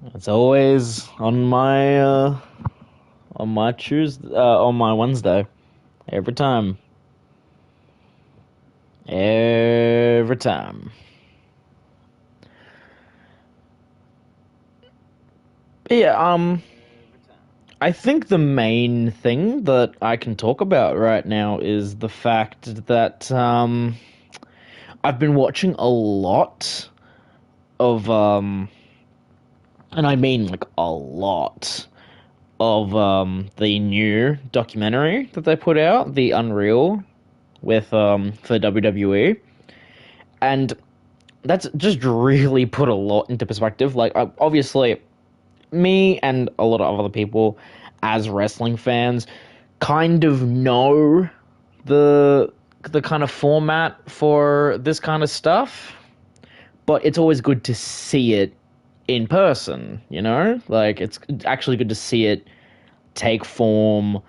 It's always on my Tuesday, on my Wednesday. Every time. Every time. But yeah, I think the main thing that I can talk about right now is the fact that I've been watching a lot of and I mean like a lot of the new documentary that they put out, The Unreal, with for WWE, and that's just really put a lot into perspective. Like, obviously, me and a lot of other people, as wrestling fans, kind of know the kind of format for this kind of stuff, but it's always good to see it in person. Like, it's actually good to see it take form,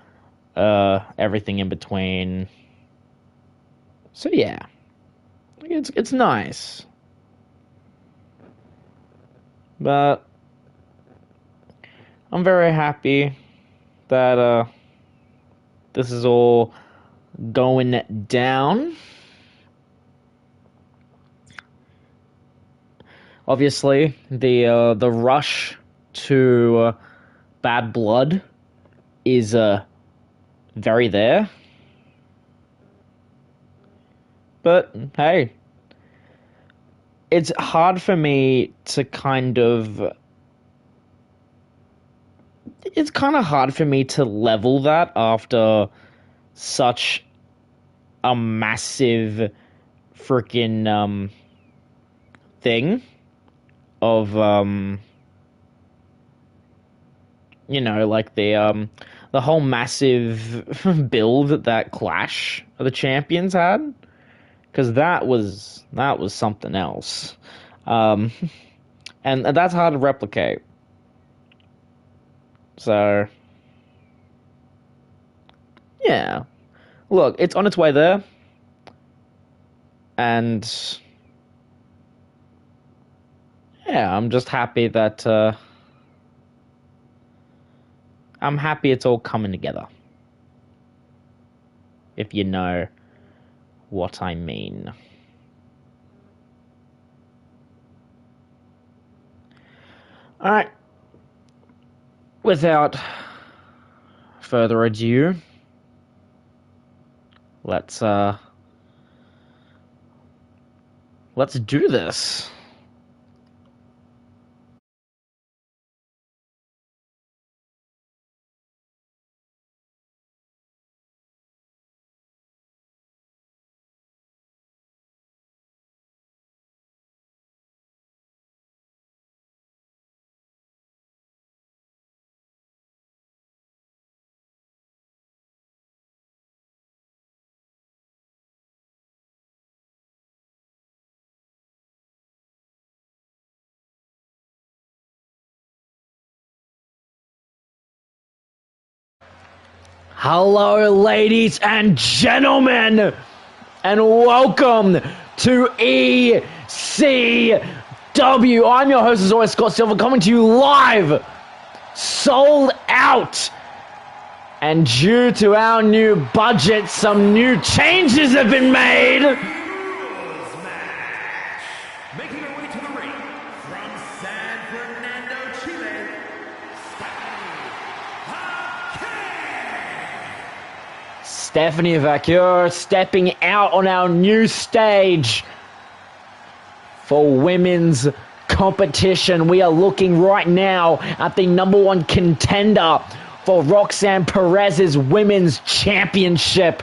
everything in between. So yeah, it's nice, but I'm very happy that this is all going down. Obviously, the rush to Bad Blood is very there, but hey, it's hard for me to kind of. It's kind of hard for me to level that after such a massive freaking thing of like the whole massive build that Clash of the Champions had, because that was something else, um and that's hard to replicate. So yeah, look, it's on its way there, and yeah, I'm just happy that I'm happy it's all coming together, if you know what I mean. All right, without further ado, let's let's do this. Hello, ladies and gentlemen, and welcome to ECW. I'm your host, as always, Scott Silver, coming to you live, sold out. And due to our new budget, some new changes have been made. Making her way to the ring from San Fernando, Chile, Stephanie Vacure stepping out on our new stage for women's competition. We are looking right now at the #1 contender for Roxanne Perez's women's championship.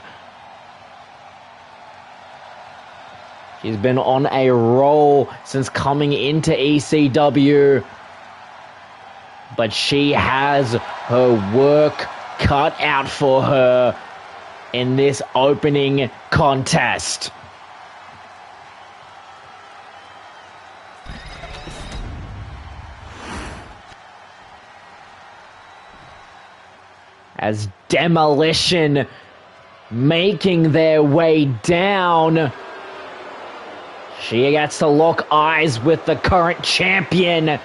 She's been on a roll since coming into ECW, but she has her work cut out for her in this opening contest. As Demolition making their way down, she gets to lock eyes with the current champion.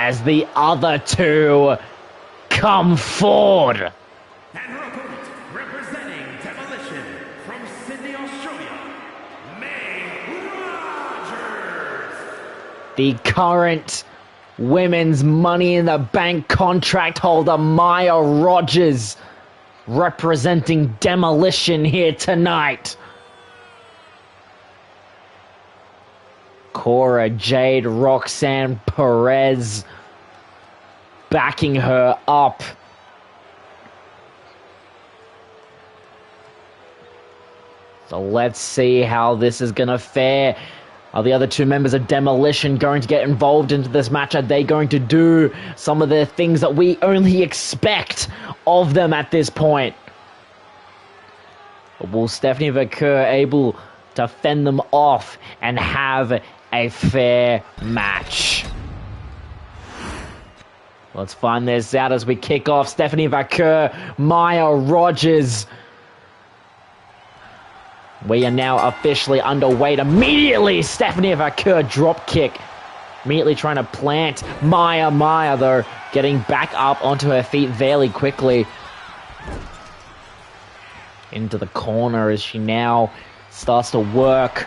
as the other two come forward. And her opponent, representing Demolition from Sydney, Australia, May Rogers. The current Women's Money in the Bank contract holder, Maya Rogers, representing Demolition here tonight. Cora Jade, Roxanne Perez backing her up. So let's see how this is going to fare. Are the other two members of Demolition going to get involved into this match? Are they going to do some of the things that we only expect of them at this point? Will Stephanie Vaquer able to fend them off and have a fair match? Let's find this out as we kick off. Stephanie Vaquer, Maya Rogers. We are now officially underway. Immediately, Stephanie Vaquer drop kick. Immediately trying to plant Maya, though, getting back up onto her feet fairly quickly. Into the corner as she now starts to work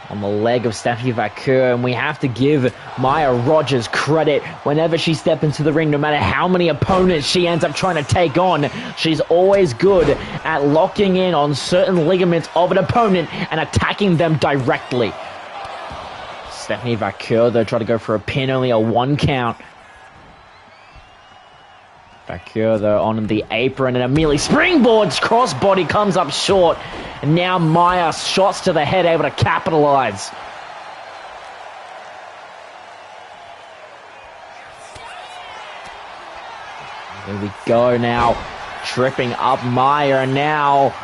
on the leg of Stephanie Vaquer, and we have to give Maya Rogers credit. Whenever she steps into the ring, no matter how many opponents she ends up trying to take on, she's always good at locking in on certain ligaments of an opponent and attacking them directly. Stephanie Vaquer, though, tried to go for a pin, only a 1 count. Vaquer, though, on the apron and immediately springboards, crossbody comes up short. And now Maya, shots to the head, able to capitalize. Here we go now, tripping up Maya, and now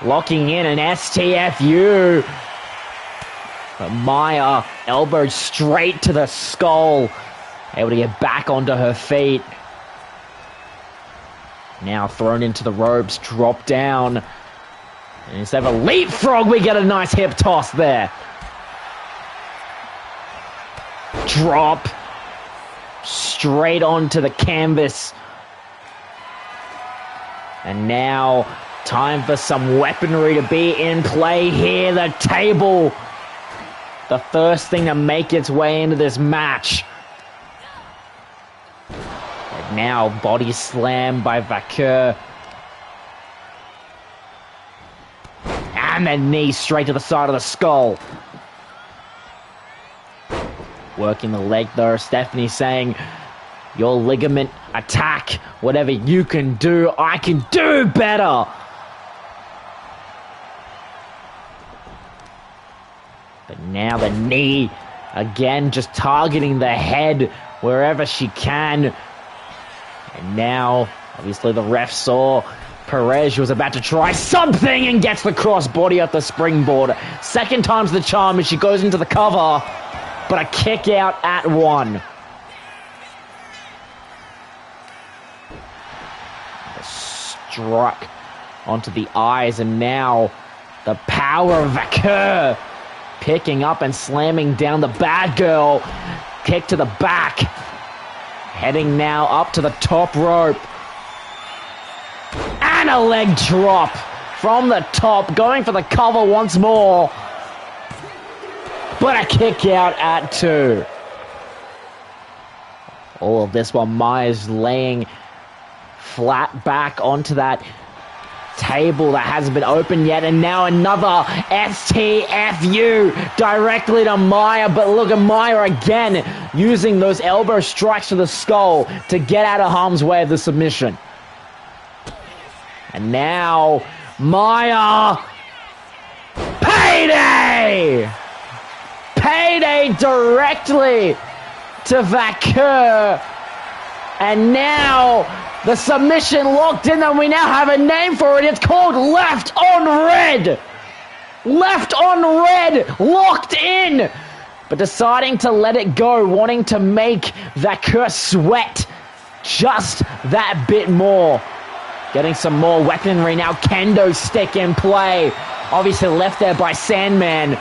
locking in an STFU. But Maya, elbow straight to the skull, able to get back onto her feet. Now thrown into the ropes, drop down. And instead of a leapfrog, we get a nice hip toss there. Drop. Straight onto the canvas. And now, time for some weaponry to be in play here. The table. The first thing to make its way into this match. And now, body slam by Vaquer. And then knee straight to the side of the skull. Working the leg though. Stephanie saying, your ligament attack, whatever you can do, I can do better. But now the knee, again, just targeting the head wherever she can. And now, obviously the ref saw Perez was about to try something and gets the crossbody at the springboard. Second time's the charm as she goes into the cover, but a kick out at 1. Struck onto the eyes, and now the power of Vaquer picking up and slamming down the bad girl. Kick to the back. Heading now up to the top rope. And a leg drop from the top, going for the cover once more. But a kick out at 2. All of this while Maya's laying flat back onto that table that hasn't been opened yet. And now another STFU directly to Maya. But look at Maya again, using those elbow strikes to the skull to get out of harm's way of the submission. And now, Maya, payday! Payday directly to Vaquer. And now, the submission locked in, and we now have a name for it. It's called Left on Red. Left on Red, locked in. But deciding to let it go, wanting to make Vaquer sweat just that bit more. Getting some more weaponry now. Kendo stick in play. Obviously left there by Sandman.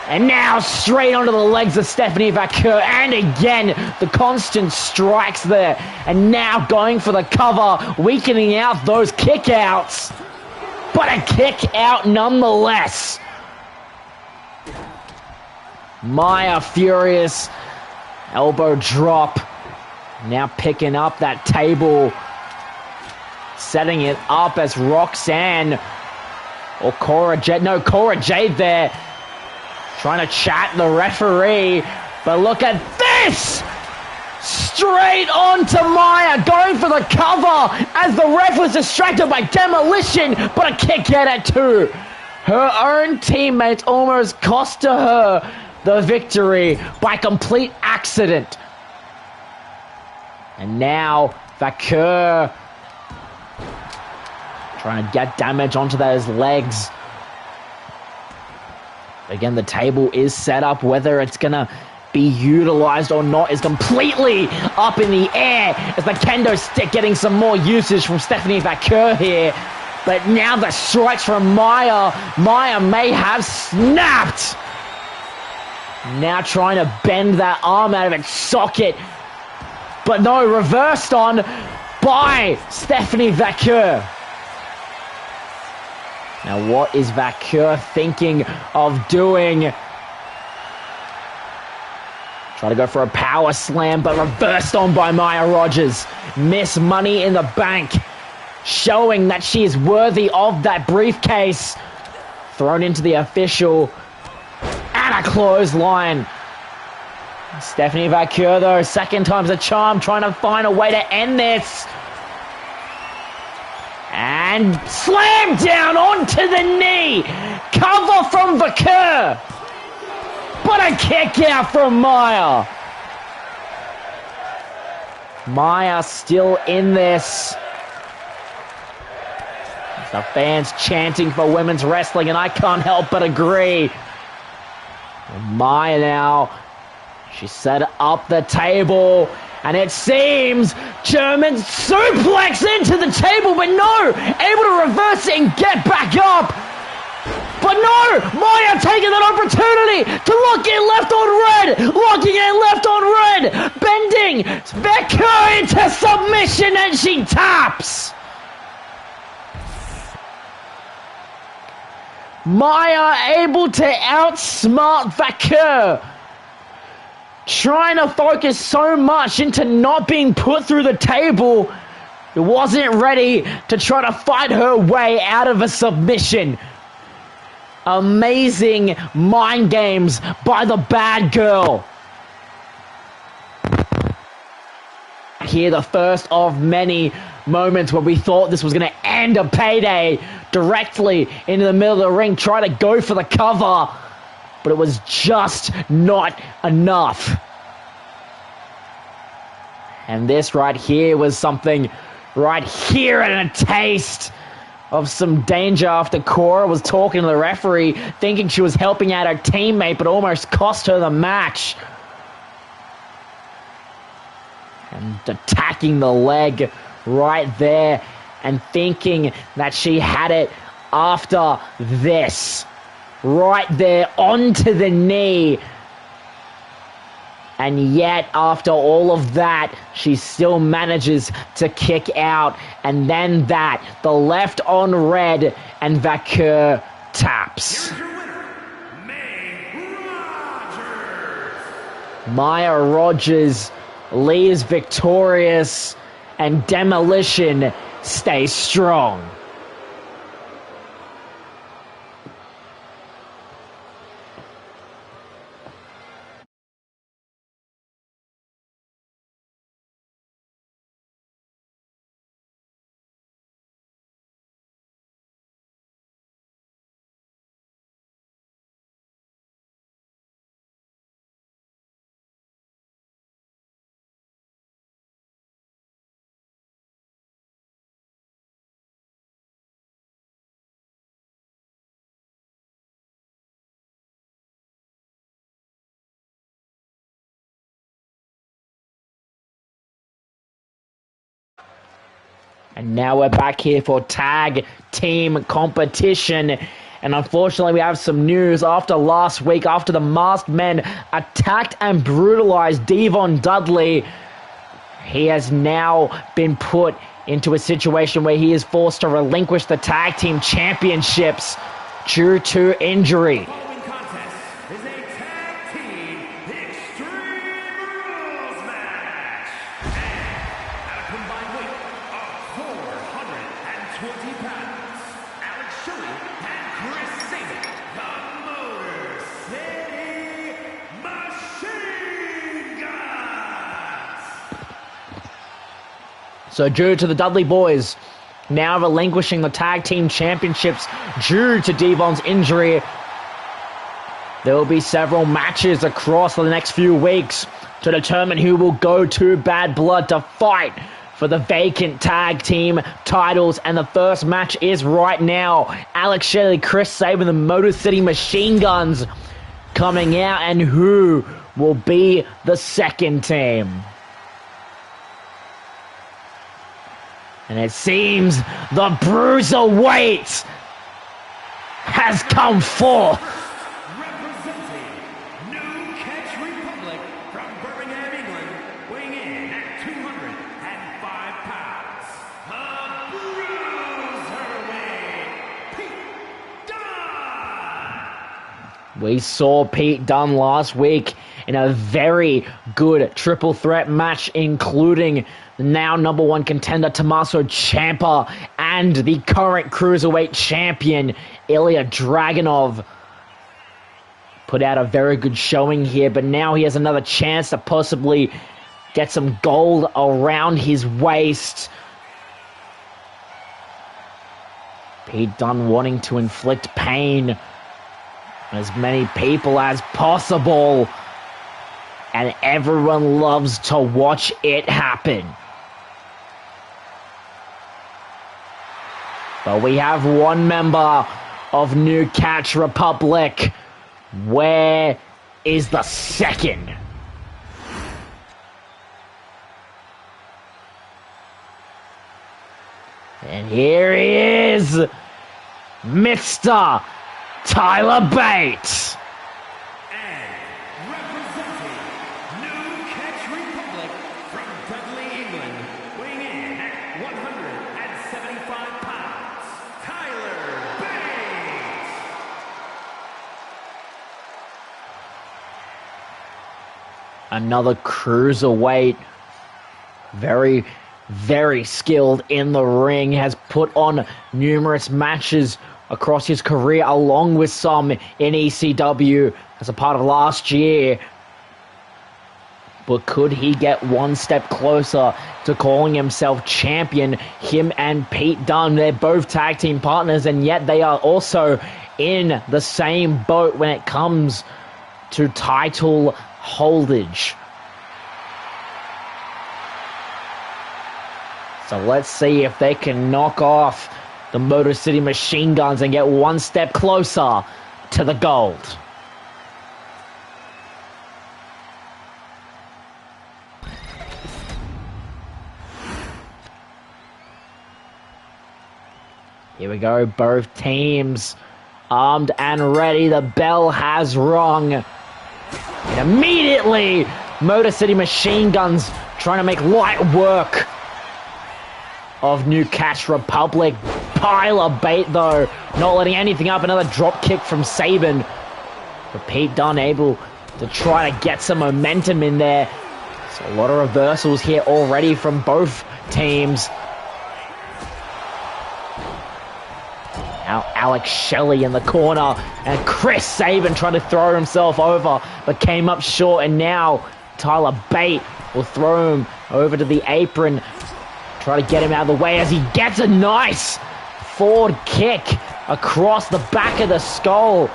And now straight onto the legs of Stephanie Vaquer. And again, the constant strikes there. And now going for the cover, weakening out those kickouts. But a kick out nonetheless. Maya furious. Elbow drop. Now picking up that table. Setting it up as Roxanne or Cora Jade. No, Cora Jade there. Trying to chat the referee. But look at this! Straight on to Maya. Going for the cover as the ref was distracted by Demolition. But a kick out at 2. Her own teammates almost cost her the victory by complete accident. And now Vaquer trying to get damage onto those legs. Again, the table is set up. Whether it's going to be utilized or not is completely up in the air as the kendo stick getting some more usage from Stephanie Vaquer here. But now the strikes from Maya. Maya may have snapped. Now trying to bend that arm out of its socket. But no, reversed on by Stephanie Vaquer. Now what is Vaquer thinking of doing? Try to go for a power slam, but reversed on by Maya Rogers. Miss Money in the Bank, showing that she is worthy of that briefcase. Thrown into the official. And a clothesline. Stephanie Vaquer, though, second time's a charm, trying to find a way to end this. And slam down onto the knee. Cover from Vaquer. But a kick out from Maya. Maya still in this. The fans chanting for women's wrestling, and I can't help but agree. Maya now, she set up the table, and it seems German suplex into the table, but no, able to reverse it and get back up. But no, Maya taking that opportunity to lock in left on red, locking in left on red, bending Vaquer into submission, and she taps. Maya able to outsmart Vaquer. Trying to focus so much into not being put through the table, it wasn't ready to try to fight her way out of a submission. Amazing mind games by the bad girl. Here, the first of many moments where we thought this was going to end a payday. Directly into the middle of the ring, try to go for the cover, but it was just not enough. And this right here was something right here, and a taste of some danger after Cora was talking to the referee, thinking she was helping out her teammate, but almost cost her the match. And attacking the leg right there, and thinking that she had it after this. Right there onto the knee. And yet, after all of that, she still manages to kick out. And then that, the left on red, and Vaquer taps. Here's your winner, Maya Rogers leaves victorious, and Demolition stays strong. And now we're back here for tag team competition. And unfortunately, we have some news after last week, after the masked men attacked and brutalized Devon Dudley. He has now been put into a situation where he is forced to relinquish the tag team championships due to injury. The following contest is a tag team Extreme Rules match. And at a combined weight of 420 pounds, Alex Shelley and Chris Sabin, the Motor City Machine Guns. So due to the Dudley boys now relinquishing the tag team championships due to Devon's injury, there will be several matches across the next few weeks to determine who will go to Bad Blood to fight for the vacant tag team titles. And the first match is right now. Alex Shelley, Chris Sabin, the Motor City Machine Guns coming out, and who will be the second team? And it seems the Bruiserweight has come forth. Representing New Catch Republic from Birmingham, England, weighing in at 205 pounds, the Bruiserweight, Pete Dunne. We saw Pete Dunne last week in a very good triple threat match, including the now number one contender Tommaso Ciampa and the current cruiserweight champion Ilya Dragunov. Put out a very good showing here, but now he has another chance to possibly get some gold around his waist. Pete Dunne wanting to inflict pain on as many people as possible, and everyone loves to watch it happen. But we have one member of New Catch Republic. Where is the second? And here he is, Mr. Tyler Bates. And representing New Catch Republic from Dudley, England, weighing in at 175 pounds, Tyler Bates. Another cruiserweight, very, very skilled in the ring, has put on numerous matches across his career, along with some in ECW as a part of last year. But could he get one step closer to calling himself champion? Him and Pete Dunne, they're both tag team partners, and yet they are also in the same boat when it comes to title holdage. So let's see if they can knock off the Motor City Machine Guns and get one step closer to the gold. Here we go, both teams armed and ready. The bell has rung. And immediately, Motor City Machine Guns trying to make light work of New Catch Republic. Pile of bait, though, not letting anything up. Another drop kick from Sabin. But Pete Dunne able to try to get some momentum in there. So a lot of reversals here already from both teams. Now Alex Shelley in the corner, and Chris Sabin trying to throw himself over, but came up short. And now Tyler Bate will throw him over to the apron, try to get him out of the way as he gets a nice forward kick across the back of the skull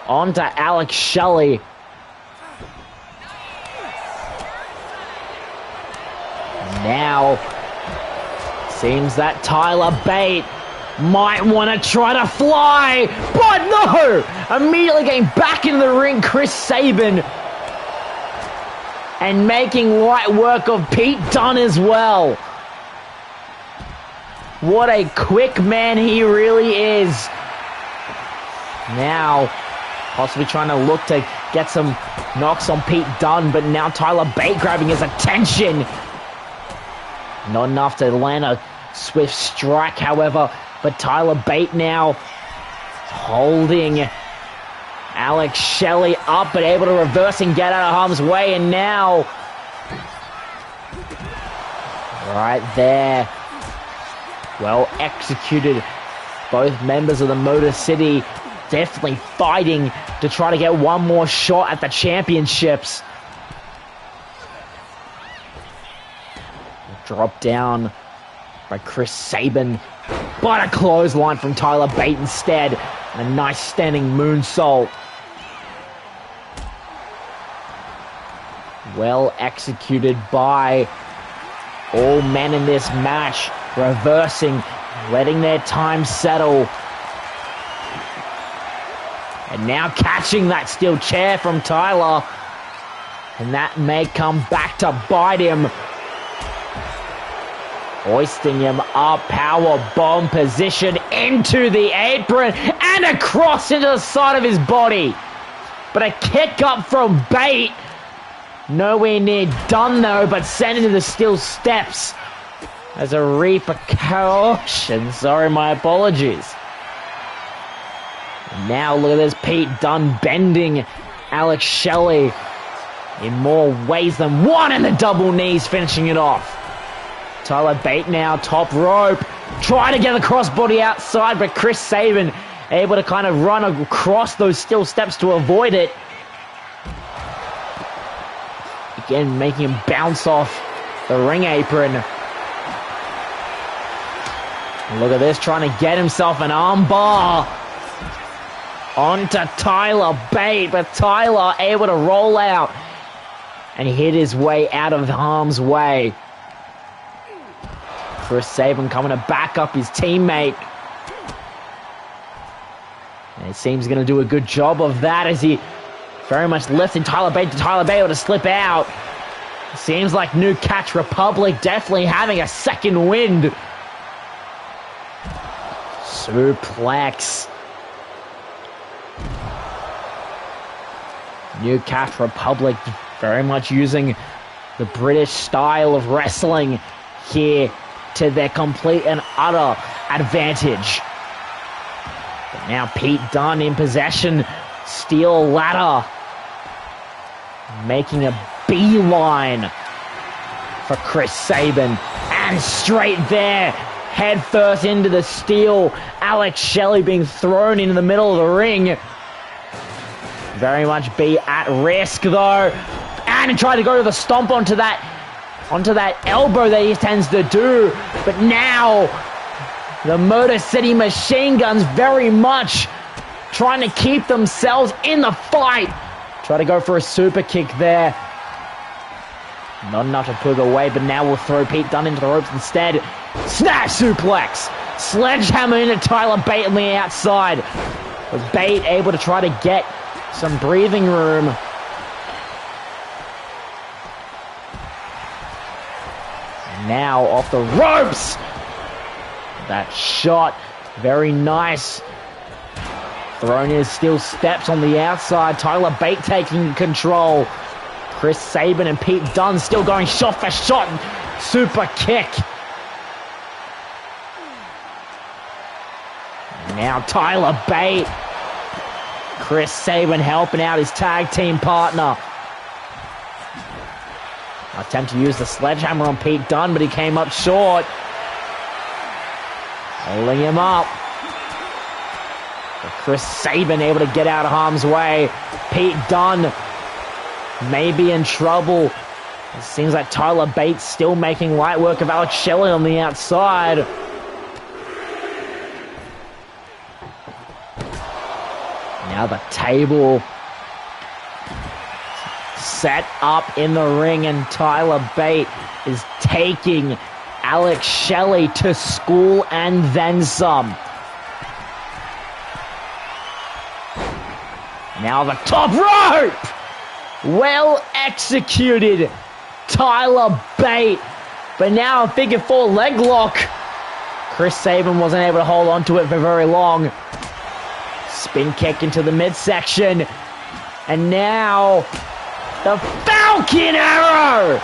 onto Alex Shelley. Now, seems that Tyler Bate might want to try to fly, but no! Immediately getting back into the ring, Chris Sabin, and making light work of Pete Dunne as well. What a quick man he really is. Now, possibly trying to look to get some knocks on Pete Dunne, but now Tyler Bate grabbing his attention. Not enough to land a swift strike, however, but Tyler Bate now holding Alex Shelley up, but able to reverse and get out of harm's way, and now right there, well executed. Both members of the Motor City definitely fighting to try to get one more shot at the championships. Dropped down by Chris Sabin, but a clothesline from Tyler Bate instead, and a nice standing moonsault. Well executed by all men in this match, reversing, letting their time settle. And now catching that steel chair from Tyler, and that may come back to bite him. Hoisting him up, power bomb position into the apron and across into the side of his body. But a kick up from Bate. Nowhere near done though, but sent into the steel steps as a repercussion. Sorry, my apologies. And now look at this, Pete Dunne bending Alex Shelley in more ways than one, and the double knees finishing it off. Tyler Bate now, top rope, trying to get the crossbody outside, but Chris Sabin able to kind of run across those steel steps to avoid it. Again, making him bounce off the ring apron. Look at this, trying to get himself an arm bar onto Tyler Bate, but Tyler able to roll out and hit his way out of harm's way. Chris Sabin coming to back up his teammate. And it seems he's going to do a good job of that as he very much lifting Tyler Bate able to slip out. Seems like New Catch Republic definitely having a second wind. Suplex. New Catch Republic very much using the British style of wrestling here to their complete and utter advantage. But now Pete Dunne in possession. Steel ladder. Making a beeline for Chris Sabin. And straight there. Head first into the steel. Alex Shelley being thrown into the middle of the ring. Very much be at risk though. And tried to go to the stomp onto that elbow that he tends to do. But now the Motor City Machine Guns very much trying to keep themselves in the fight. Try to go for a super kick there. Not enough to put away, but now we'll throw Pete Dunne into the ropes instead. Snap suplex. Sledgehammer into Tyler Bate on the outside. But Bate able to try to get some breathing room. Now off the ropes. That shot, very nice. Throwing his steel steps on the outside. Tyler Bate taking control. Chris Sabin and Pete Dunne still going shot for shot. Super kick. Now Tyler Bate. Chris Sabin helping out his tag team partner. Attempt to use the sledgehammer on Pete Dunne, but he came up short. Holding him up. But Chris Sabin able to get out of harm's way. Pete Dunne may be in trouble. It seems like Tyler Bate's still making light work of Alex Shelley on the outside. Now the table set up in the ring, and Tyler Bate is taking Alex Shelley to school and then some. Now the top rope! Well executed, Tyler Bate. But now a figure four leg lock. Chris Sabin wasn't able to hold on to it for very long. Spin kick into the midsection. And now, the Falcon Arrow!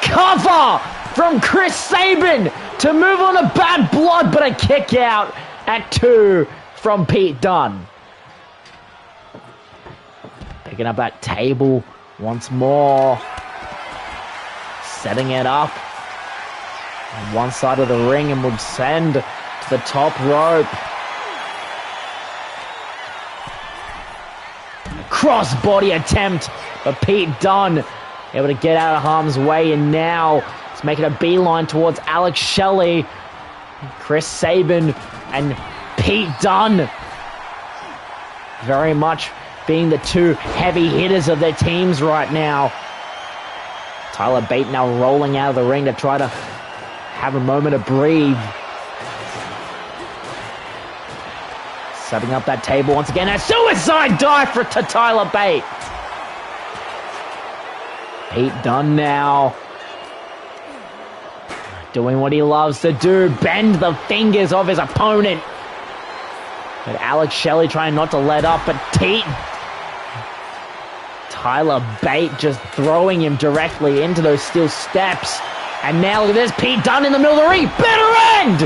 Cover from Chris Sabin to move on to Bad Blood, but a kick out at 2 from Pete Dunne. Picking up that table once more. Setting it up on one side of the ring and would send to the top rope. Crossbody attempt, but Pete Dunne able to get out of harm's way, and now he's making a beeline towards Alex Shelley, Chris Sabin, and Pete Dunne. Very much being the two heavy hitters of their teams right now. Tyler Bate now rolling out of the ring to try to have a moment to breathe. Setting up that table once again. A suicide dive to Tyler Bate. Pete Dunne now doing what he loves to do. Bend the fingers of his opponent. But Alex Shelley trying not to let up. But Tyler Bate just throwing him directly into those steel steps. And now look at this. Pete Dunne in the middle of the ring. Bitter end!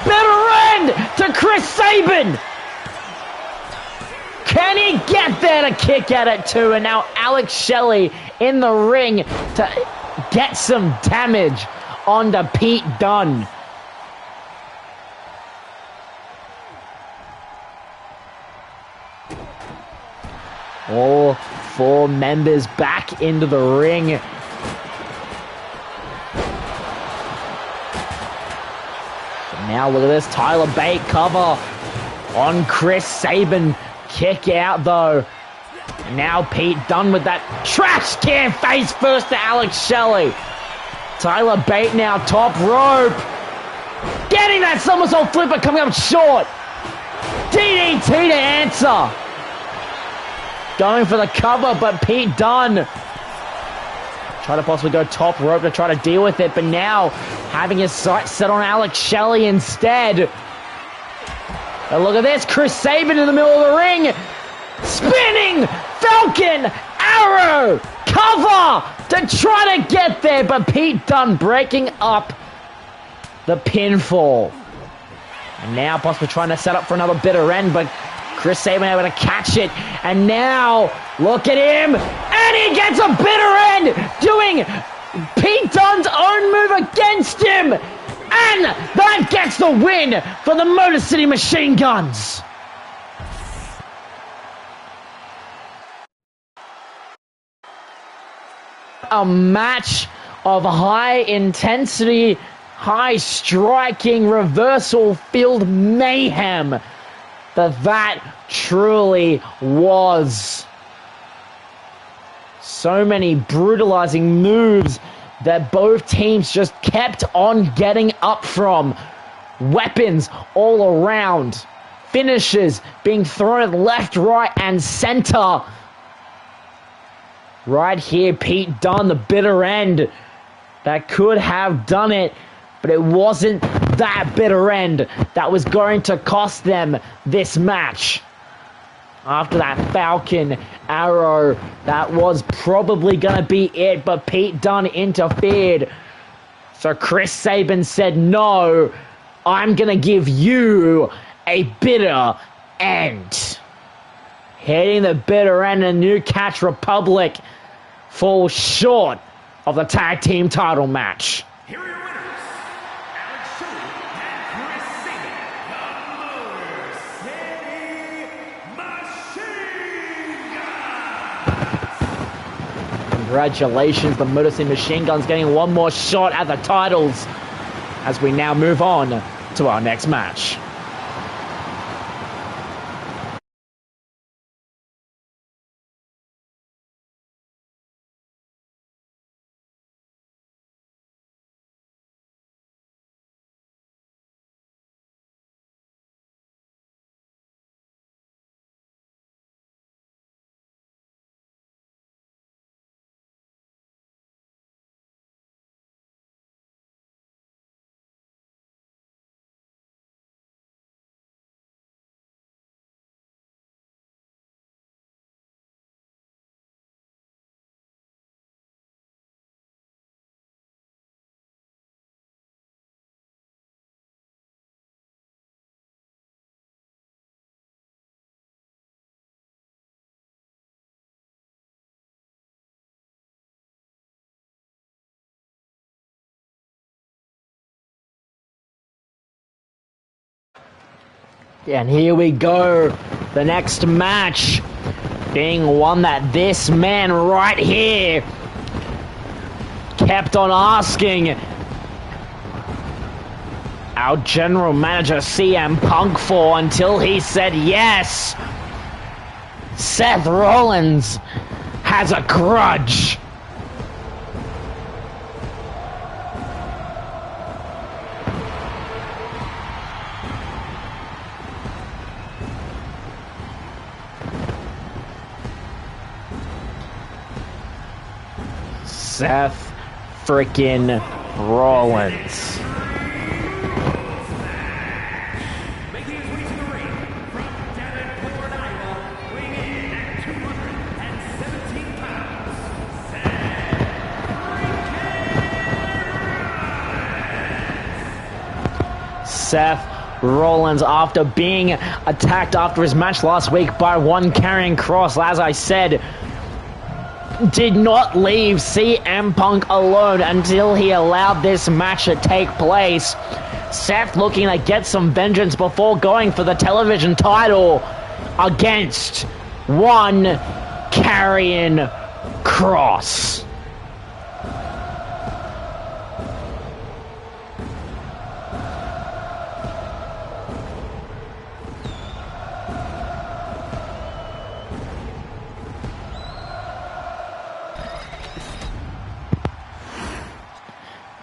Bitter end to Chris Sabin. Can he get there to kick out at 2? And now Alex Shelley in the ring to get some damage onto Pete Dunne. All 4 members back into the ring. Now look at this. Tyler Bate cover on Chris Sabin. Kick out though. Now Pete Dunne with that trash can face first to Alex Shelley. Tyler Bate now top rope. Getting that somersault flipper coming up short. DDT to answer. Going for the cover, but Pete Dunne try to possibly go top rope to try to deal with it, but now having his sights set on Alex Shelley instead. But look at this, Chris Sabin in the middle of the ring. Spinning Falcon Arrow cover to try to get there, but Pete Dunne breaking up the pinfall. And now possibly trying to set up for another bitter end, but Chris Sabin able to catch it. And now look at him, and he gets a bitter end, doing Pete Dunne's own move against him. And that gets the win for the Motor City Machine Guns. A match of high intensity, high striking, reversal filled mayhem that truly was. So many brutalizing moves that both teams just kept on getting up from. Weapons all around. Finishes being thrown left, right, and center. Right here, Pete Dunne, the bitter end that could have done it, but it wasn't that bitter end that was going to cost them this match. After that Falcon Arrow, that was probably going to be it, but Pete Dunne interfered. So Chris Sabin said, no, I'm going to give you a bitter end. Hitting the bitter end, and New Catch Republic falls short of the tag team title match. Here are your winners, Alex Shelley and Chris Sabin, the Motor City Machine Guns. Congratulations, the Motor City Machine Guns getting one more shot at the titles as we now move on to our next match. And here we go. The next match being one that this man right here kept on asking our general manager CM Punk for until he said yes. Seth Rollins has a grudge. Seth freaking Rollins. Making his way to the ring from Davenport, Iowa, weighing in at 217 pounds, Seth Rollins, after being attacked after his match last week by one Karrion Kross, as I said, did not leave CM Punk alone until he allowed this match to take place. Seth looking to get some vengeance before going for the television title against one Karrion Kross.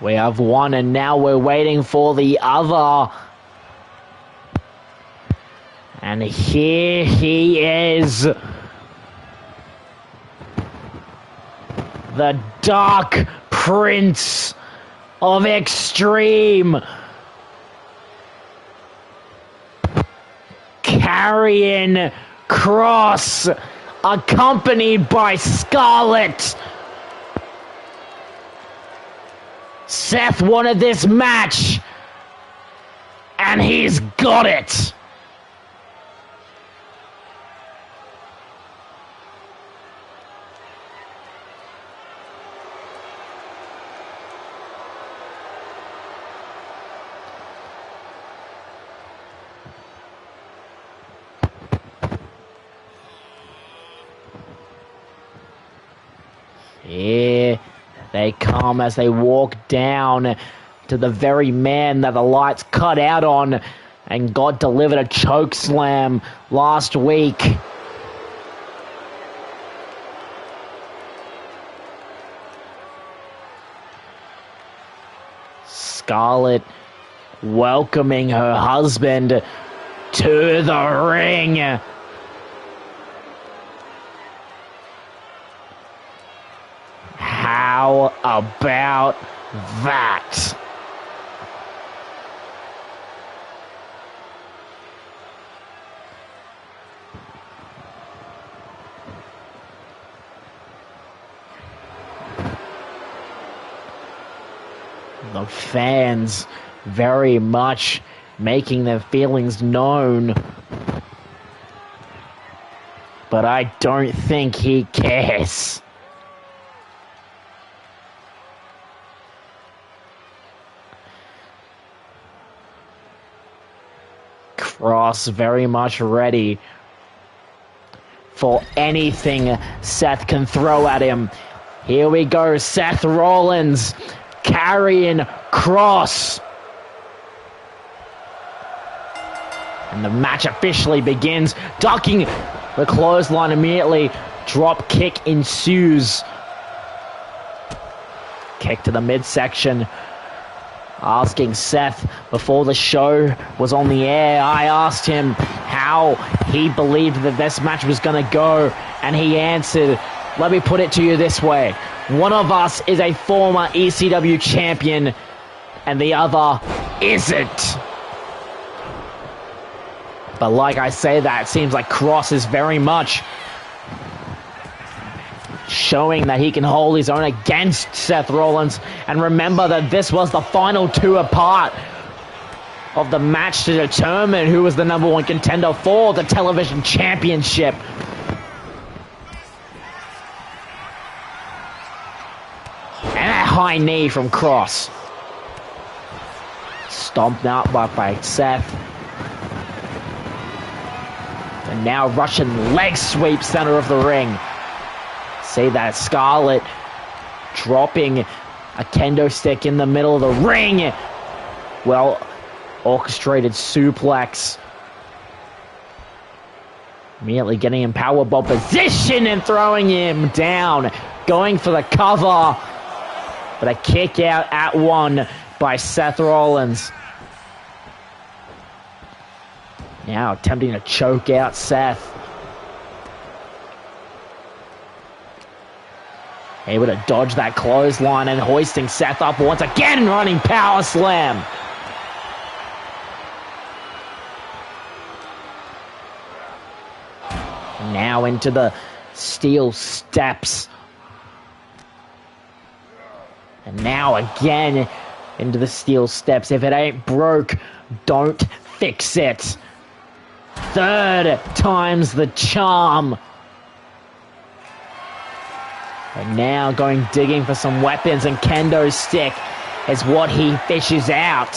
We have one, and now we're waiting for the other. And here he is. The Dark Prince of Extreme. Karrion Kross, accompanied by Scarlett. Seth wanted this match, and he's got it. Here they come as they walk down to the very man that the lights cut out on and got delivered a choke slam last week. Scarlett welcoming her husband to the ring. How about that? The fans very much making their feelings known. But I don't think he cares. Kross very much ready for anything Seth can throw at him. Here we go, Seth Rollins, Karrion Kross. And the match officially begins. Ducking the clothesline immediately. Drop kick ensues. Kick to the midsection. Asking Seth before the show was on the air, I asked him how he believed that this match was going to go, and he answered, let me put it to you this way. One of us is a former ECW champion, and the other isn't. But like I say that, it seems like Kross is very much showing that he can hold his own against Seth Rollins. And remember that this was the final two apart of the match to determine who was the number one contender for the television championship. And a high knee from Kross. Stomped out by Seth. Now Russian leg sweep center of the ring. See that Scarlett dropping a kendo stick in the middle of the ring. Well, orchestrated suplex. Immediately getting in powerbomb position and throwing him down. Going for the cover. But a kick out at one by Seth Rollins. Now attempting to choke out Seth. Able to dodge that clothesline and hoisting Seth up once again, running power slam. Now into the steel steps. And now again into the steel steps. If it ain't broke, don't fix it. Third time's the charm. And now going digging for some weapons, and kendo stick is what he fishes out.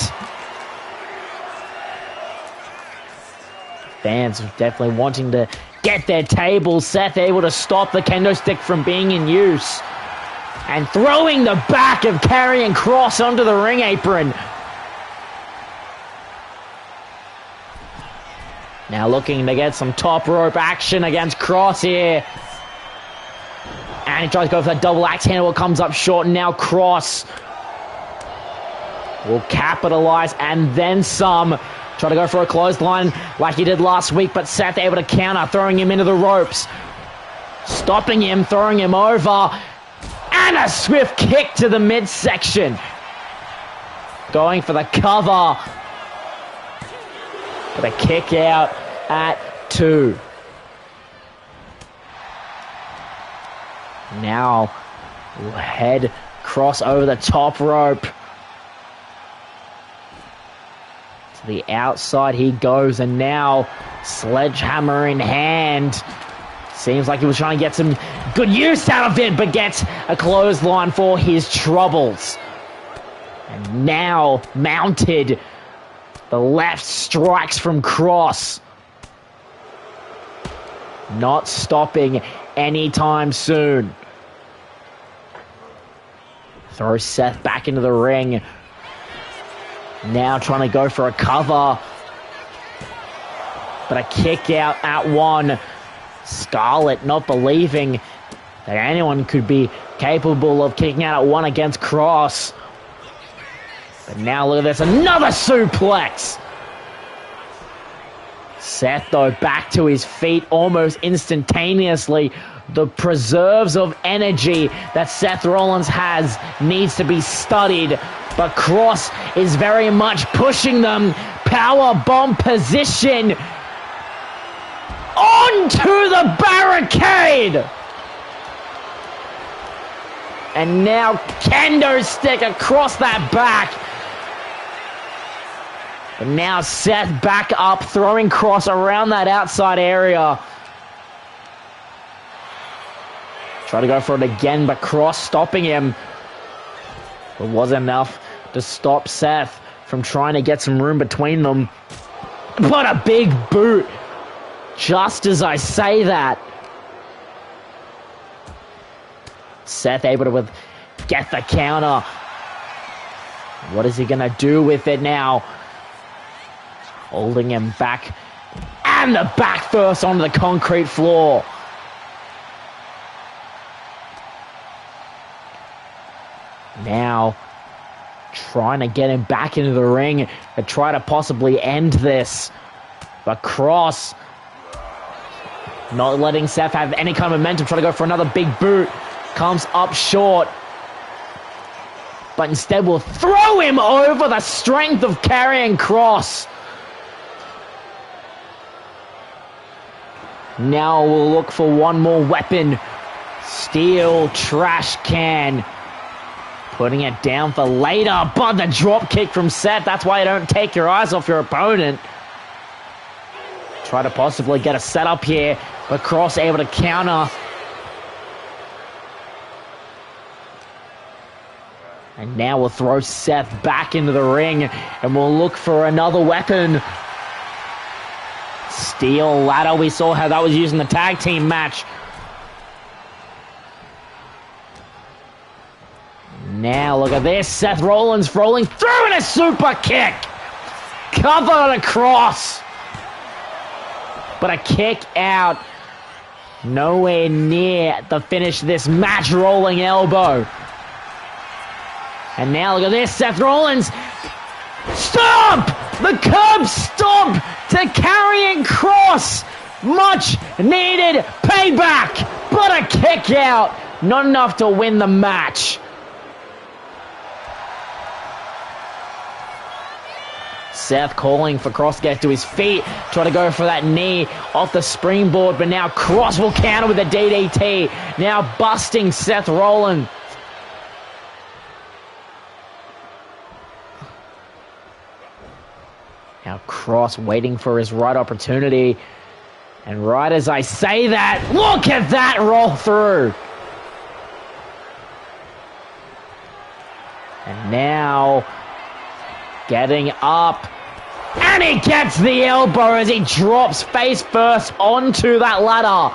Fans definitely wanting to get their tables. Seth able to stop the kendo stick from being in use. And throwing the back of Karrion Kross onto the ring apron. Now looking to get some top rope action against Kross here. And he tries to go for that double axe handle. It comes up short. And now Kross will capitalize and then some. Try to go for a clothesline like he did last week. But Seth able to counter, throwing him into the ropes. Stopping him, throwing him over. And a swift kick to the midsection. Going for the cover. With a kick out at 2. Now we'll head Kross over the top rope. To the outside he goes, and now sledgehammer in hand. Seems like he was trying to get some good use out of it, but gets a clothesline for his troubles. And now mounted. The left strikes from Kross. Not stopping anytime soon. Throws Seth back into the ring. Now trying to go for a cover. But a kick out at 1. Scarlett not believing that anyone could be capable of kicking out at 1 against Kross. But now look at this, another suplex! Seth, though, back to his feet almost instantaneously. The preserves of energy that Seth Rollins has needs to be studied. But Kross is very much pushing them. Power bomb position. Onto the barricade! And now kendo stick across that back. But now Seth back up, throwing Kross around that outside area. Try to go for it again, but Kross stopping him. It wasn't enough to stop Seth from trying to get some room between them. What a big boot! Just as I say that. Seth able to get the counter. What is he going to do with it now? Holding him back. And the back first onto the concrete floor. Now, trying to get him back into the ring and try to possibly end this. But Kross not letting Seth have any kind of momentum, trying to go for another big boot. Comes up short. But instead will throw him over the strength of Karrion Kross. Now we'll look for one more weapon. Steel trash can. Putting it down for later. But the drop kick from Seth. That's why you don't take your eyes off your opponent. Try to possibly get a setup here. But Kross able to counter. And now we'll throw Seth back into the ring. And we'll look for another weapon. steel ladder. We saw how that was used in the tag team match. Now look at this. Seth Rollins rolling through in a super kick. Covered across. But a kick out. Nowhere near the finish of this match. Rolling elbow. And now look at this. Seth Rollins. Stomp! The curb stomp to Karrion Kross. Much needed payback. But a kick out. Not enough to win the match. Seth calling for Kross to get to his feet. Try to go for that knee off the springboard. But now Kross will counter with a DDT. Now busting Seth Rollins. Now Kross waiting for his right opportunity. And right as I say that, look at that roll through. And now getting up. And he gets the elbow as he drops face first onto that ladder.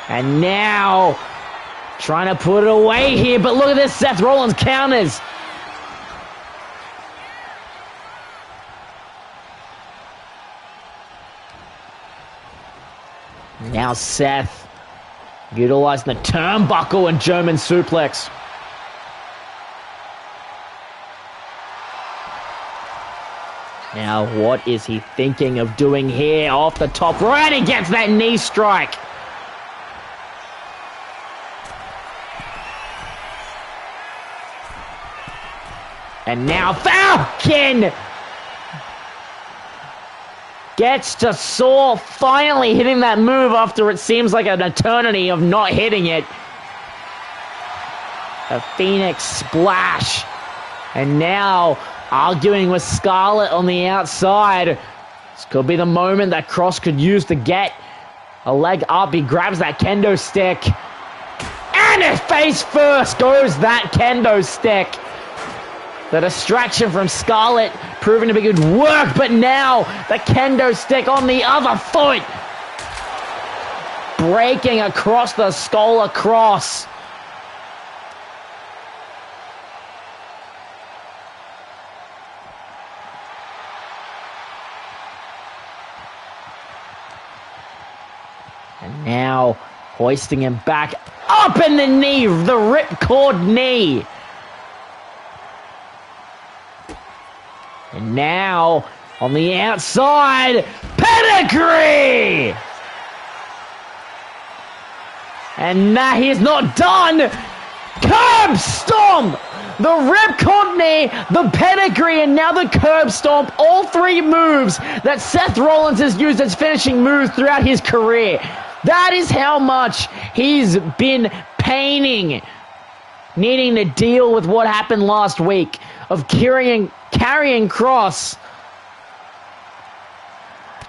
And now trying to put it away here. But look at this. Seth Rollins counters. Now Seth utilizing the turnbuckle and German suplex. Now what is he thinking of doing here? Off the top right, he gets that knee strike. And now Falcon gets to Saw, finally hitting that move after it seems like an eternity of not hitting it. A Phoenix splash. And now arguing with Scarlett on the outside. This could be the moment that Kross could use to get a leg up. He grabs that kendo stick. And face first goes that kendo stick. The distraction from Scarlett proving to be good work, but now the kendo stick on the other foot. Breaking across the skull across. And now hoisting him back up in the knee, the ripcord knee. And now, on the outside, pedigree! And now he is not done! Curb stomp! The ripcord knee, the pedigree, and now the curb stomp. All three moves that Seth Rollins has used as finishing moves throughout his career. That is how much he's been paining, needing to deal with what happened last week of Karrion Kross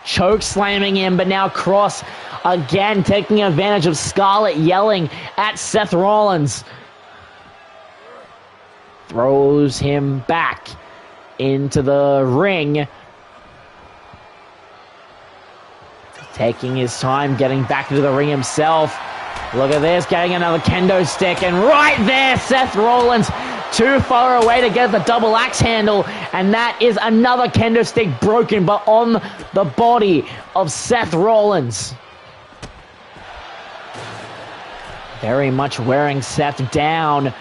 choke slamming him, but now Kross again taking advantage of Scarlett yelling at Seth Rollins. Throws him back into the ring. Taking his time getting back into the ring himself. Look at this, getting another kendo stick, and right there, Seth Rollins too far away to get the double axe handle, and that is another kendo stick broken, but on the body of Seth Rollins. Very much wearing Seth down.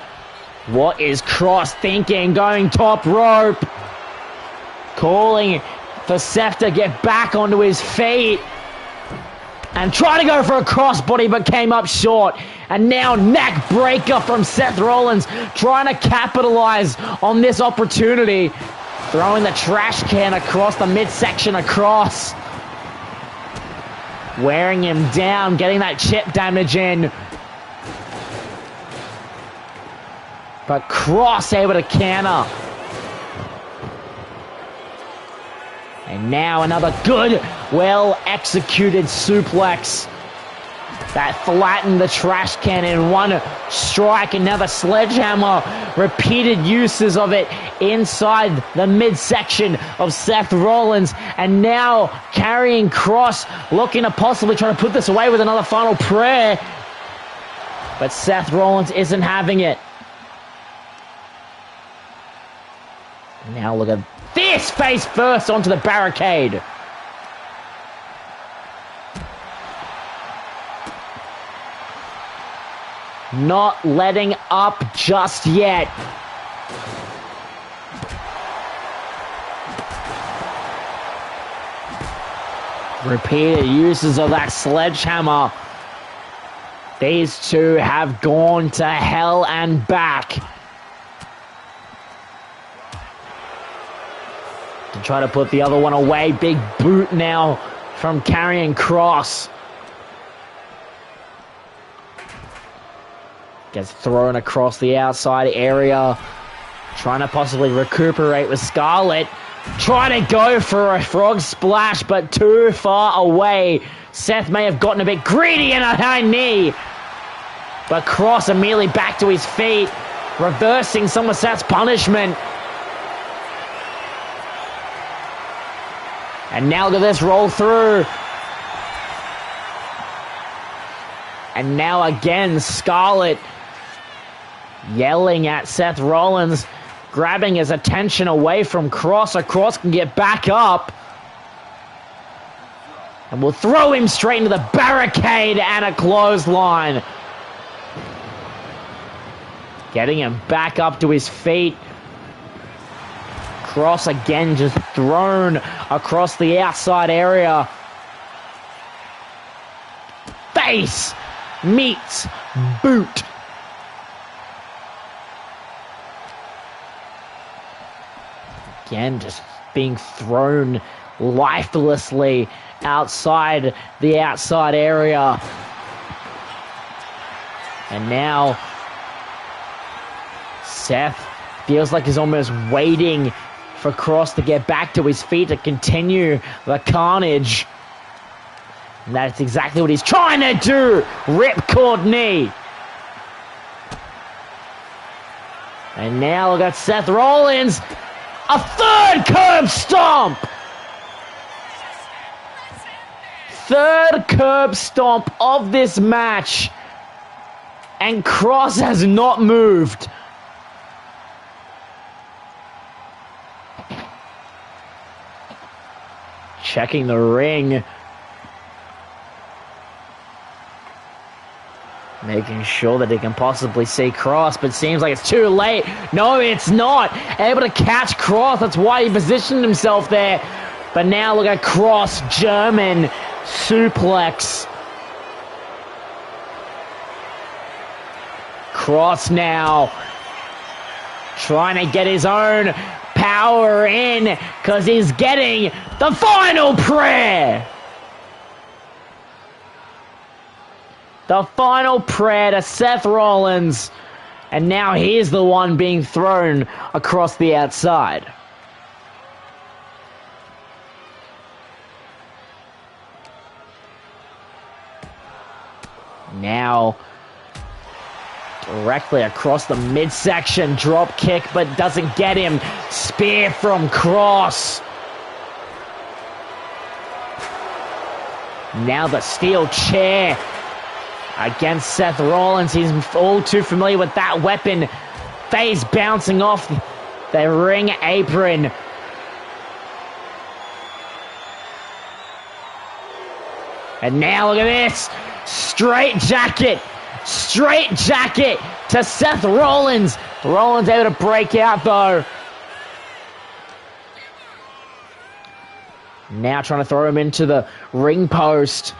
What is Kross thinking? Going top rope. Calling for Seth to get back onto his feet. And trying to go for a crossbody, but came up short. And now neck breaker from Seth Rollins, trying to capitalize on this opportunity. Throwing the trash can across the midsection across. Wearing him down, getting that chip damage in. But Kross able to counter. And now another good, well-executed suplex. that flattened the trash can in one strike, and now the sledgehammer, repeated uses of it inside the midsection of Seth Rollins, and now carrying Cross, looking to possibly try to put this away with another final prayer, but Seth Rollins isn't having it. Now look at this, face first onto the barricade. Not letting up just yet. Repeated uses of that sledgehammer. These two have gone to hell and back to try to put the other one away. Big boot now from Karrion Kross. Gets thrown across the outside area. Trying to possibly recuperate with Scarlett. Trying to go for a frog splash, but too far away. Seth may have gotten a bit greedy in a high knee. But Kross immediately back to his feet, reversing some of Seth's punishment. And now look at this, roll through. And now again, Scarlett yelling at Seth Rollins, grabbing his attention away from Kross so Kross can get back up. And we'll throw him straight into the barricade and a clothesline. Getting him back up to his feet. Kross again just thrown across the outside area. Face meets boot. Again, just being thrown lifelessly outside the outside area. And now Seth feels like he's almost waiting for Kross to get back to his feet to continue the carnage. And that's exactly what he's trying to do. Ripcord knee. And now look at Seth Rollins. A third curb stomp. Third curb stomp of this match. And Kross has not moved. Checking the ring. Making sure that he can possibly see Kross, but seems like it's too late. No, it's not. Able to catch Kross. That's why he positioned himself there. But now look at Kross. German suplex. Kross now trying to get his own power in because he's getting the final prayer. The final prayer to Seth Rollins. And now he's the one being thrown across the outside. Now directly across the midsection, drop kick, but doesn't get him. Spear from Kross. Now the steel chair against Seth Rollins. He's all too familiar with that weapon. Face bouncing off the ring apron. And now look at this. Straight jacket to Seth Rollins. Rollins able to break out though. Now trying to throw him into the ring post.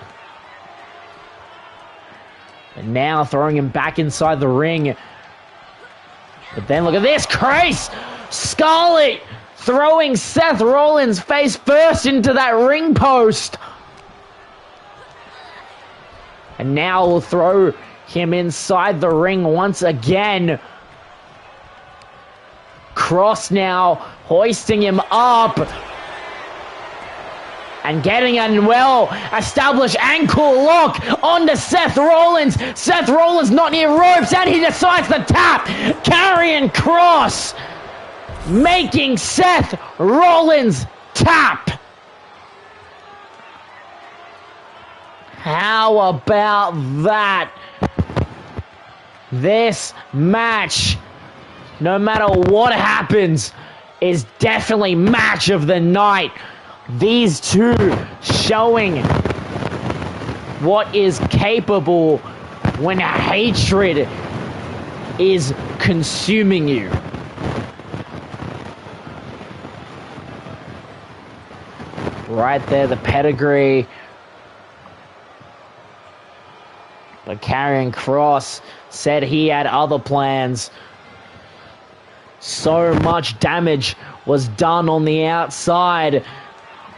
And now throwing him back inside the ring. But then look at this. Christ! Scarlett throwing Seth Rollins face first into that ring post. And now we'll throw him inside the ring once again. Kross now hoisting him up. and getting a well-established ankle lock onto Seth Rollins. Seth Rollins not near ropes, and he decides to tap. Karrion Kross making Seth Rollins tap. How about that? This match, no matter what happens, is definitely match of the night. These two showing what is capable when hatred is consuming you. Right there, the pedigree. But Karrion Kross said he had other plans. So much damage was done on the outside.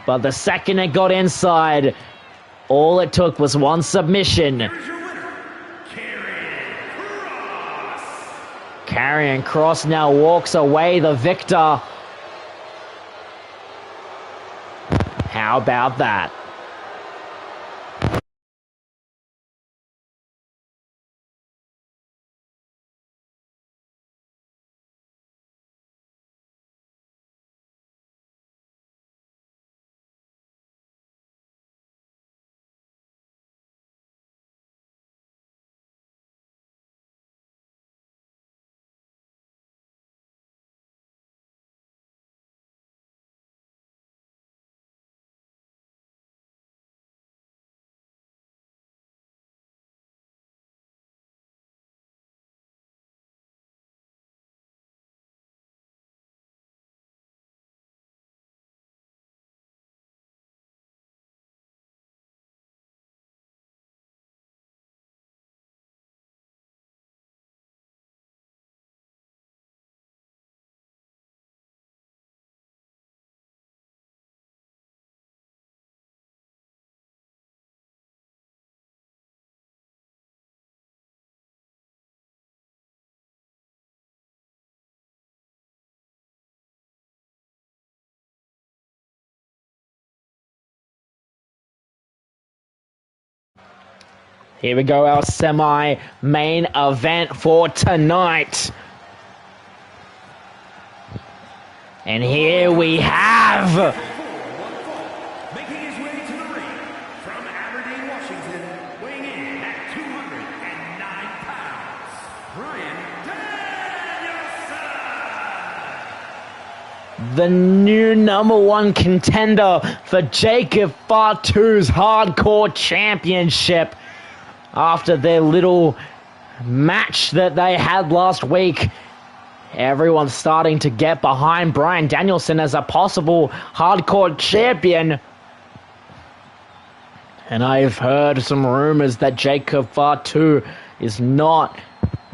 But the second it got inside, all it took was one submission. Here's your winner, Karrion Kross. Karrion Kross now walks away the victor. How about that? Here we go, our semi-main event for tonight. And here we have... Making his way to the ring from Aberdeen, Washington, weighing in at 209 pounds, Bryan Danielson. the new #1 contender for Jacob Fatu's Hardcore Championship. After their little match that they had last week, everyone's starting to get behind Bryan Danielson as a possible Hardcore Champion. And I've heard some rumors that Jacob Fatu is not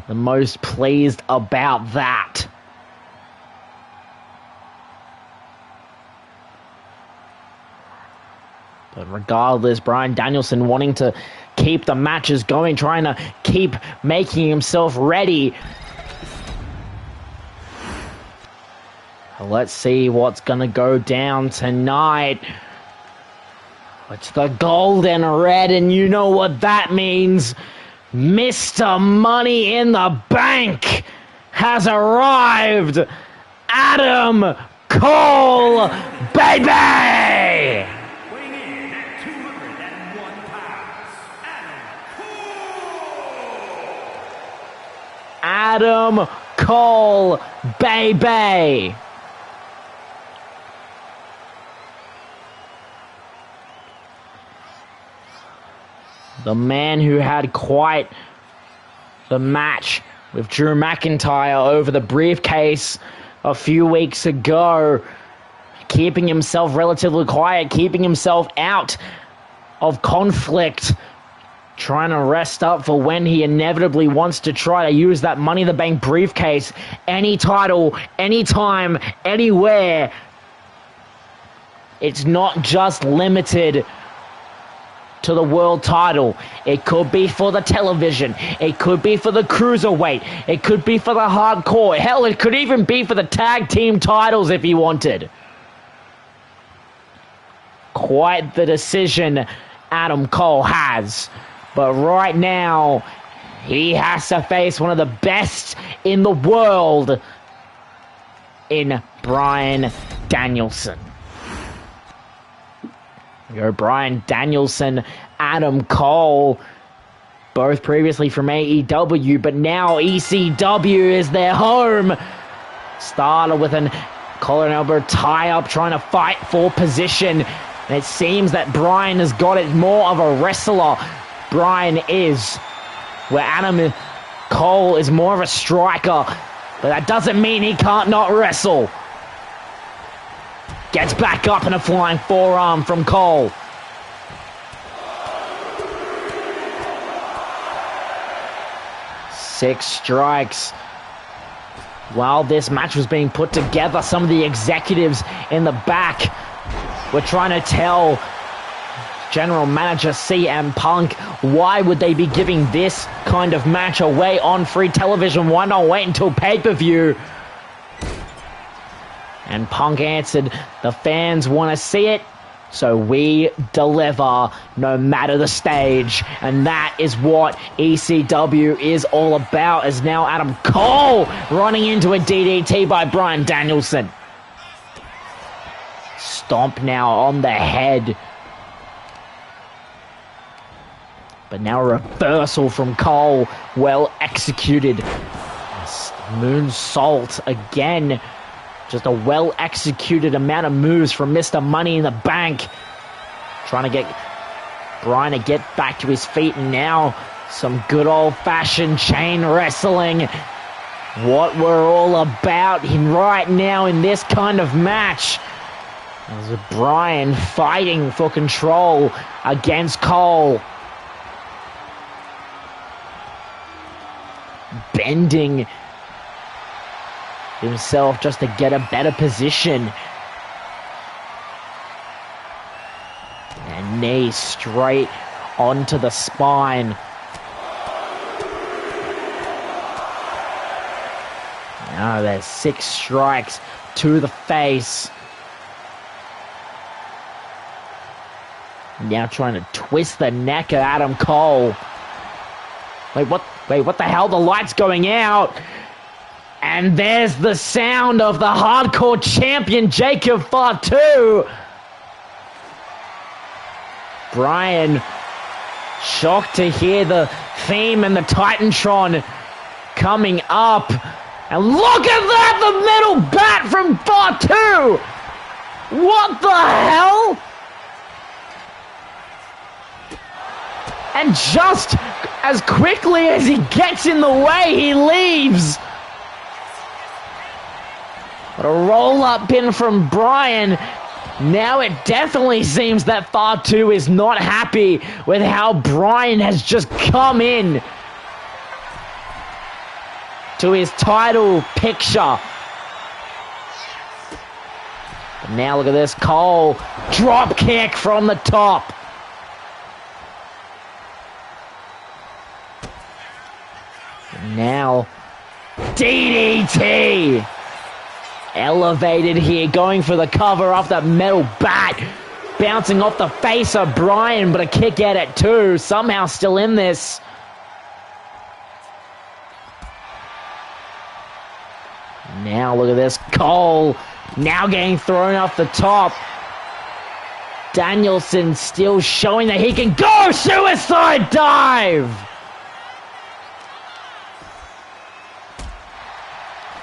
the most pleased about that. But regardless, Bryan Danielson wanting to keep the matches going, trying to keep making himself ready. Let's see what's going to go down tonight. It's the gold and red, and you know what that means. Mr. Money in the Bank has arrived. Adam Cole, baby! Weighing in at 201 pounds, Adam Cole, baby! The man who had quite the match with Drew McIntyre over the briefcase a few weeks ago, keeping himself relatively quiet, keeping himself out of conflict, trying to rest up for when he inevitably wants to try to use that Money in the Bank briefcase. Any title, anytime, anywhere. It's not just limited to the world title. It could be for the television. It could be for the cruiserweight. It could be for the hardcore. Hell, it could even be for the tag team titles if he wanted. quite the decision Adam Cole has. But right now, he has to face one of the best in the world in Bryan Danielson. You're Bryan Danielson, Adam Cole, both previously from AEW, but now ECW is their home. Started with an collar and elbow tie-up, trying to fight for position. And it seems that Bryan has got it more of a wrestler. Bryan is, where Adam Cole is more of a striker. But that doesn't mean he can't not wrestle. Gets back up in a flying forearm from Cole. Six strikes. While this match was being put together, some of the executives in the back were trying to tell General Manager CM Punk, why would they be giving this kind of match away on free television? Why not wait until pay-per-view? And Punk answered, the fans want to see it, so we deliver no matter the stage. And that is what ECW is all about, as now Adam Cole running into a DDT by Bryan Danielson. Stomp now on the head. But now a reversal from Cole, well executed. Moonsault again. Just a well-executed amount of moves from Mr. Money in the Bank. Trying to get Bryan to get back to his feet, and now some good old-fashioned chain wrestling. What we're all about right now in this kind of match. As Bryan fighting for control against Cole. Bending himself just to get a better position. And knee straight onto the spine. Now there's 6 strikes to the face. Now trying to twist the neck of Adam Cole. Wait, what the hell? The light's going out. And there's the sound of the hardcore champion, Jacob Fatu. Bryan, shocked to hear the theme and the Titantron coming up. And look at that, the metal bat from Fatu. What the hell? And just as quickly as he gets in the way, he leaves. But a roll-up pin from Bryan. Now it definitely seems that Fatu is not happy with how Bryan has just come in to his title picture. But now look at this, Cole, drop kick from the top. And now DDT. Elevated here, going for the cover off that metal bat. Bouncing off the face of Bryan, but a kick at it too. Somehow still in this. Now look at this. Cole now getting thrown off the top. Danielson still showing that he can go. Suicide dive.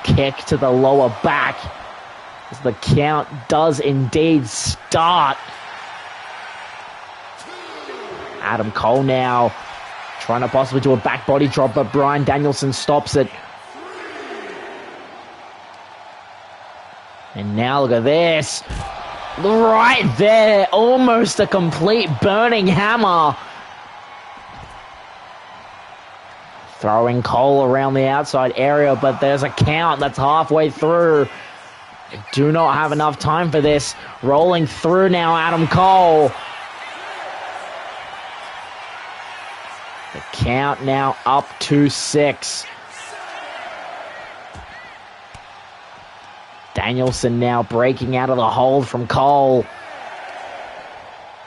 Kick to the lower back as the count does indeed start. Adam Cole now trying to possibly do a back body drop, but Bryan Danielson stops it. And now look at this. Right there, almost a complete burning hammer. Throwing Cole around the outside area, but there's a count that's halfway through. I do not have enough time for this. Rolling through now, Adam Cole. The count now up to 6. Danielson now breaking out of the hold from Cole.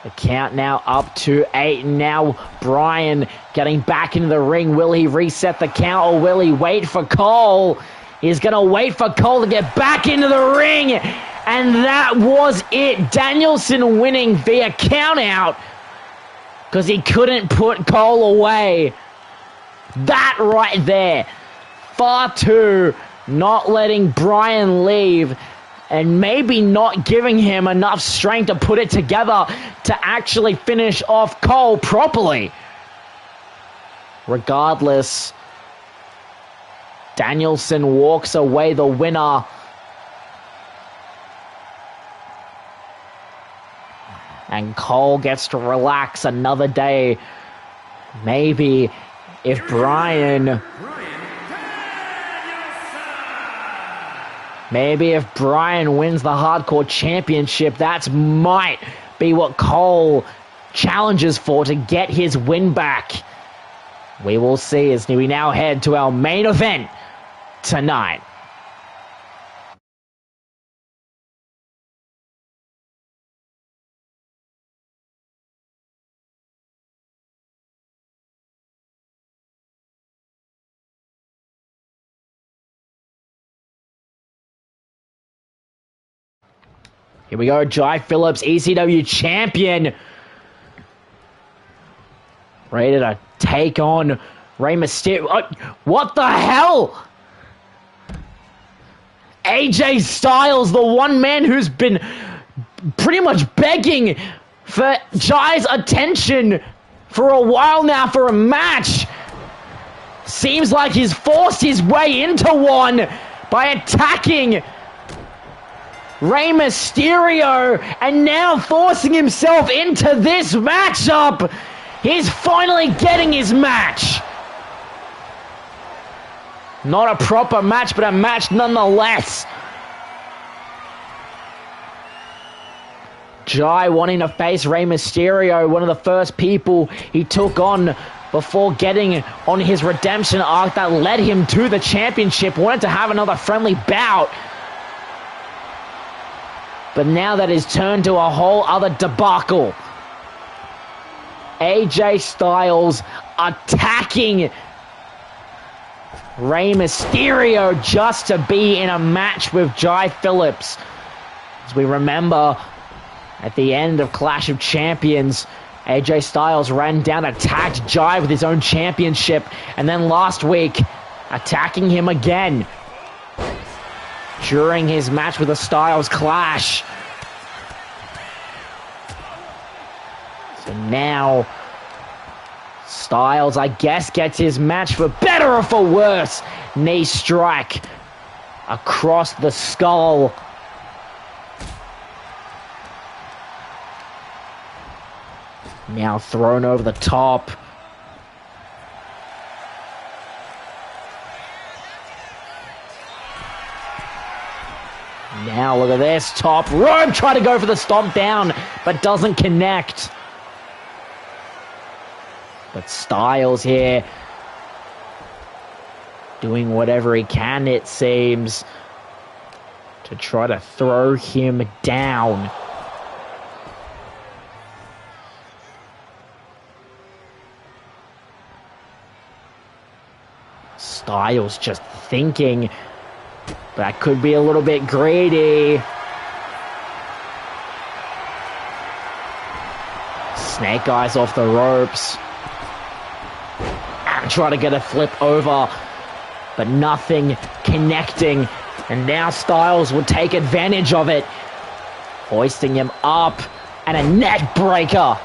The count now up to 8. Now Bryan getting back into the ring. Will he reset the count or will he wait for Cole? He's going to wait for Cole to get back into the ring. And that was it. Danielson winning via count out because he couldn't put Cole away. That right there. Far too not letting Bryan leave. And maybe not giving him enough strength to put it together to actually finish off Cole properly. Regardless, Danielson walks away the winner. And Cole gets to relax another day. Maybe if Bryan wins the Hardcore Championship, that might be what Cole challenges for to get his win back. We will see as we now head to our main event tonight. Here we go, Jai Phillips, ECW champion. Ready to take on Rey Mysterio. Oh, what the hell? AJ Styles, the one man who's been pretty much begging for Jai's attention for a while now for a match. Seems like he's forced his way into one by attacking Rey Mysterio and now forcing himself into this matchup. He's finally getting his match. Not a proper match, but a match nonetheless. Jai wanting to face Rey Mysterio, one of the first people he took on before getting on his redemption arc that led him to the championship. Wanted to have another friendly bout. But now that is turned to a whole other debacle. AJ Styles attacking Rey Mysterio just to be in a match with Jai Phillips. As we remember, at the end of Clash of Champions, AJ Styles ran down, attacked Jai with his own championship, and then last week, attacking him again during his match with the Styles Clash. So now, Styles, I guess, gets his match for better or for worse. Knee strike across the skull. Now thrown over the top. Now look at this, top rope, try to go for the stomp down, but doesn't connect. But Styles here, doing whatever he can, it seems, to try to throw him down. Styles just thinking, but that could be a little bit greedy. Snake Eyes off the ropes. And try to get a flip over, but nothing connecting. And now Styles will take advantage of it, hoisting him up, and a neck breaker.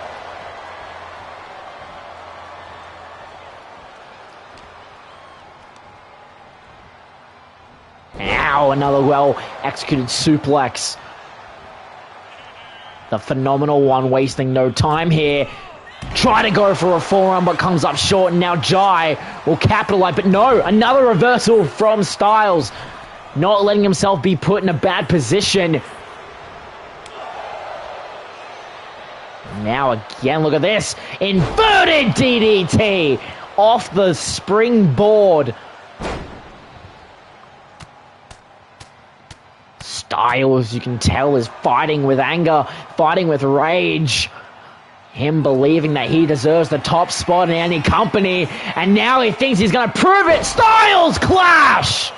Ow, another well-executed suplex. The phenomenal one wasting no time here. Try to go for a forearm, but comes up short, and now Jai will capitalize. But no, another reversal from Styles. Not letting himself be put in a bad position. Now again, look at this. Inverted DDT off the springboard. Styles, you can tell, is fighting with anger, fighting with rage. Him believing that he deserves the top spot in any company, and now he thinks he's going to prove it. Styles clash!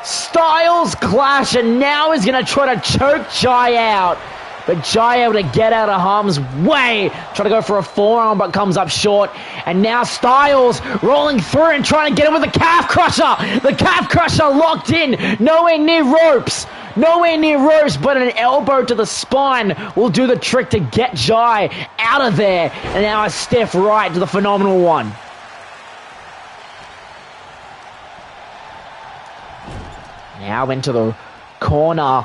Styles clash, and now he's going to try to choke Jai out. But Jai able to get out of harm's way. Trying to go for a forearm, but comes up short. And now Styles rolling through and trying to get him with the calf crusher. The calf crusher locked in. Nowhere near ropes. Nowhere near ropes, but an elbow to the spine will do the trick to get Jai out of there. And now a stiff right to the phenomenal one. Now into the corner.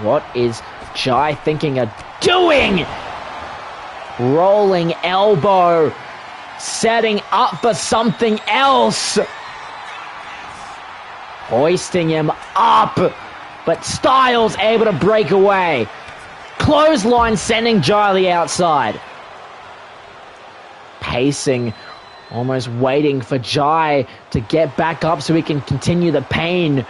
What is Jai thinking of doing? Rolling elbow. Setting up for something else. Hoisting him up. But Styles able to break away. Clothesline sending Jai the outside. Pacing. Almost waiting for Jai to get back up so he can continue the pain.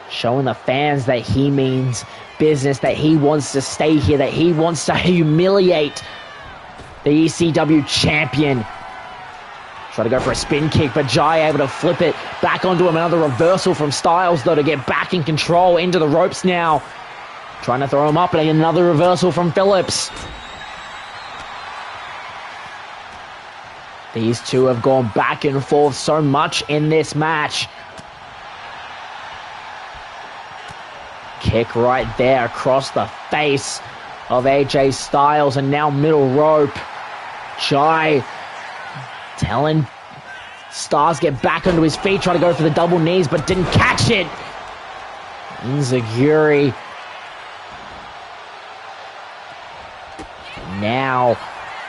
Showing the fans that he means business, that he wants to stay here, that he wants to humiliate the ECW champion. Try to go for a spin kick, but Jai able to flip it back onto him. Another reversal from Styles, though, to get back in control into the ropes now. Trying to throw him up, and another reversal from Phillips. These two have gone back and forth so much in this match. Kick right there across the face of AJ Styles, and now middle rope. Jai telling Styles get back onto his feet, trying to go for the double knees, but didn't catch it. Enziguri. Now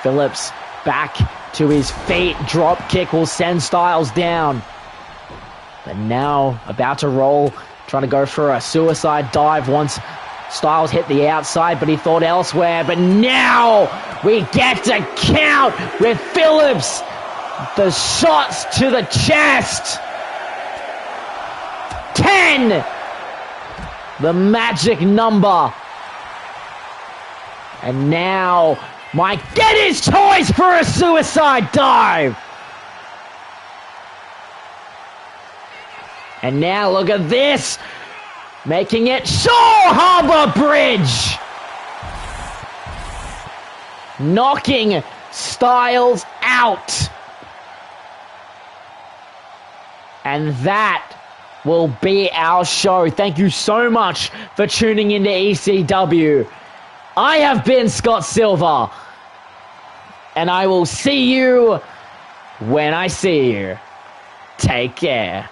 Phillips back to his feet. Drop kick will send Styles down. But now about to roll. Trying to go for a suicide dive once Styles hit the outside, but he thought elsewhere. But now we get to count with Phillips. The shots to the chest. 10. The magic number. And now Mike get his choice for a suicide dive. And now look at this. Making it Shore Harbor Bridge. Knocking Styles out. And that will be our show. Thank you so much for tuning into ECW. I have been Scott Silver. And I will see you when I see you. Take care.